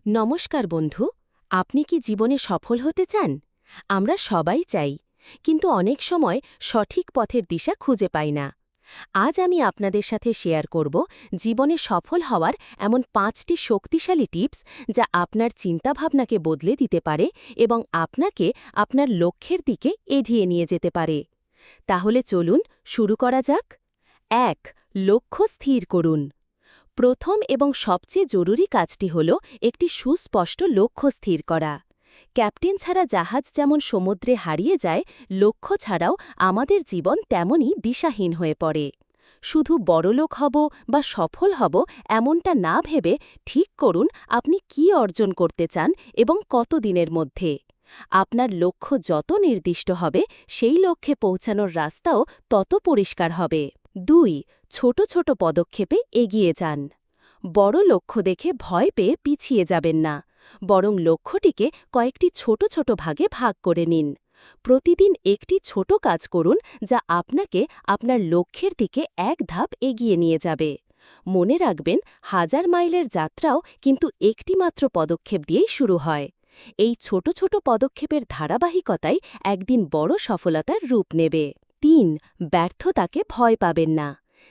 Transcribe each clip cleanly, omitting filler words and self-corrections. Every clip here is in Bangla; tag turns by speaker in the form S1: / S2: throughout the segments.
S1: নমস্কার বন্ধু, আপনি কি জীবনে সফল হতে চান? আমরা সবাই চাই, কিন্তু অনেক সময় সঠিক পথের দিশা খুঁজে পাই না। আজ আমি আপনাদের সাথে শেয়ার করব জীবনে সফল হওয়ার এমন ৫টি শক্তিশালী টিপস, যা আপনার চিন্তাভাবনাকে বদলে দিতে পারে এবং আপনাকে আপনার লক্ষ্যের দিকে এগিয়ে নিয়ে যেতে পারে। তাহলে চলুন শুরু করা যাক। ১. লক্ষ্য স্থির করুন। প্রথম এবং সবচেয়ে জরুরি কাজটি হল একটি সুস্পষ্ট লক্ষ্য স্থির করা। ক্যাপ্টেন ছাড়া জাহাজ যেমন সমুদ্রে হারিয়ে যায়, লক্ষ্য ছাড়াও আমাদের জীবন তেমনই দিশাহীন হয়ে পড়ে। শুধু বড়লোক হব বা সফল হব এমনটা না ভেবে ঠিক করুন আপনি কি অর্জন করতে চান এবং কত দিনের মধ্যে। আপনার লক্ষ্য যত নির্দিষ্ট হবে, সেই লক্ষ্যে পৌঁছানোর রাস্তাও তত পরিষ্কার হবে। ২. ছোট ছোট পদক্ষেপে এগিয়ে যান। বড় লক্ষ্য দেখে ভয় পেয়ে পিছিয়ে যাবেন না, বরং লক্ষ্যটিকে কয়েকটি ছোট ছোট ভাগে ভাগ করে নিন। প্রতিদিন একটি ছোট কাজ করুন, যা আপনাকে আপনার লক্ষ্যের দিকে এক ধাপ এগিয়ে নিয়ে যাবে। মনে রাখবেন, ১০০০ মাইলের যাত্রাও কিন্তু একটি মাত্র পদক্ষেপ দিয়েই শুরু হয়। এই ছোট ছোট পদক্ষেপের ধারাবাহিকতাই একদিন বড় সফলতার রূপ নেবে। ৩. ব্যর্থতাকে ভয় পাবেন না।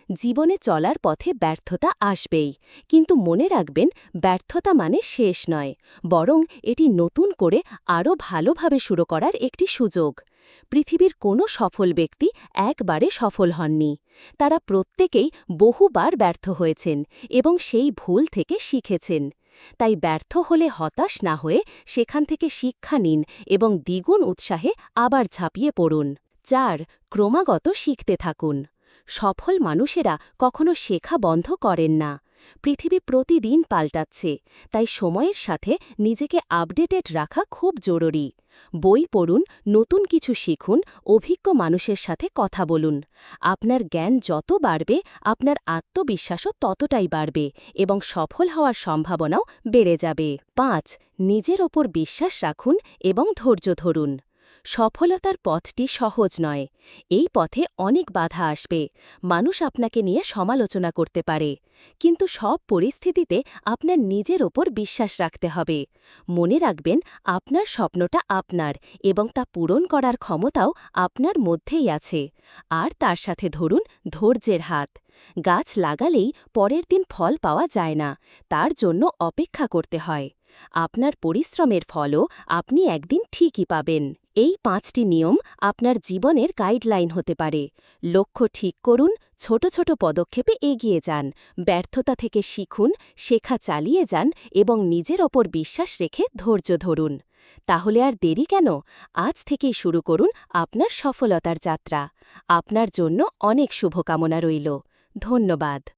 S1: জীবনে চলার পথে ব্যর্থতা আসবেই, কিন্তু মনে রাখবেন, ব্যর্থতা মানে শেষ নয়, বরং এটি নতুন করে আরও ভালোভাবে শুরু করার একটি সুযোগ। পৃথিবীর কোনো সফল ব্যক্তি একবারে সফল হননি। তারা প্রত্যেকেই বহুবার ব্যর্থ হয়েছেন এবং সেই ভুল থেকে শিখেছেন। তাই ব্যর্থ হলে হতাশ না হয়ে সেখান থেকে শিক্ষা নিন এবং দ্বিগুণ উৎসাহে আবার ঝাঁপিয়ে পড়ুন। ৪. ক্রমাগত শিখতে থাকুন। সফল মানুষেরা কখনো শেখা বন্ধ করেন না। পৃথিবী প্রতিদিন পাল্টাচ্ছে, তাই সময়ের সাথে নিজেকে আপডেটেড রাখা খুব জরুরি। বই পড়ুন, নতুন কিছু শিখুন, অভিজ্ঞ মানুষের সাথে কথা বলুন। আপনার জ্ঞান যত বাড়বে, আপনার আত্মবিশ্বাসও ততটাই বাড়বে এবং সফল হওয়ার সম্ভাবনাও বেড়ে যাবে। ৫. নিজের ওপর বিশ্বাস রাখুন এবং ধৈর্য ধরুন। সফলতার পথটি সহজ নয়। এই পথে অনেক বাধা আসবে, মানুষ আপনাকে নিয়ে সমালোচনা করতে পারে, কিন্তু সব পরিস্থিতিতে আপনার নিজের ওপর বিশ্বাস রাখতে হবে। মনে রাখবেন, আপনার স্বপ্নটা আপনার এবং তা পূরণ করার ক্ষমতাও আপনার মধ্যেই আছে। আর তার সাথে ধরুন ধৈর্যের হাত। গাছ লাগালেই পরের দিন ফল পাওয়া যায় না, তার জন্য অপেক্ষা করতে হয়। আপনার পরিশ্রমের ফলও আপনি একদিন ঠিকই পাবেন। এই ৫টি নিয়ম আপনার জীবনের গাইডলাইন হতে পারে। লক্ষ্য ঠিক করুন, ছোট ছোট পদক্ষেপে এগিয়ে যান, ব্যর্থতা থেকে শিখুন, শেখা চালিয়ে যান এবং নিজের ওপর বিশ্বাস রেখে ধৈর্য ধরুন। তাহলে আর দেরি কেন? আজ থেকেই শুরু করুন আপনার সফলতার যাত্রা। আপনার জন্য অনেক শুভকামনা রইল। ধন্যবাদ।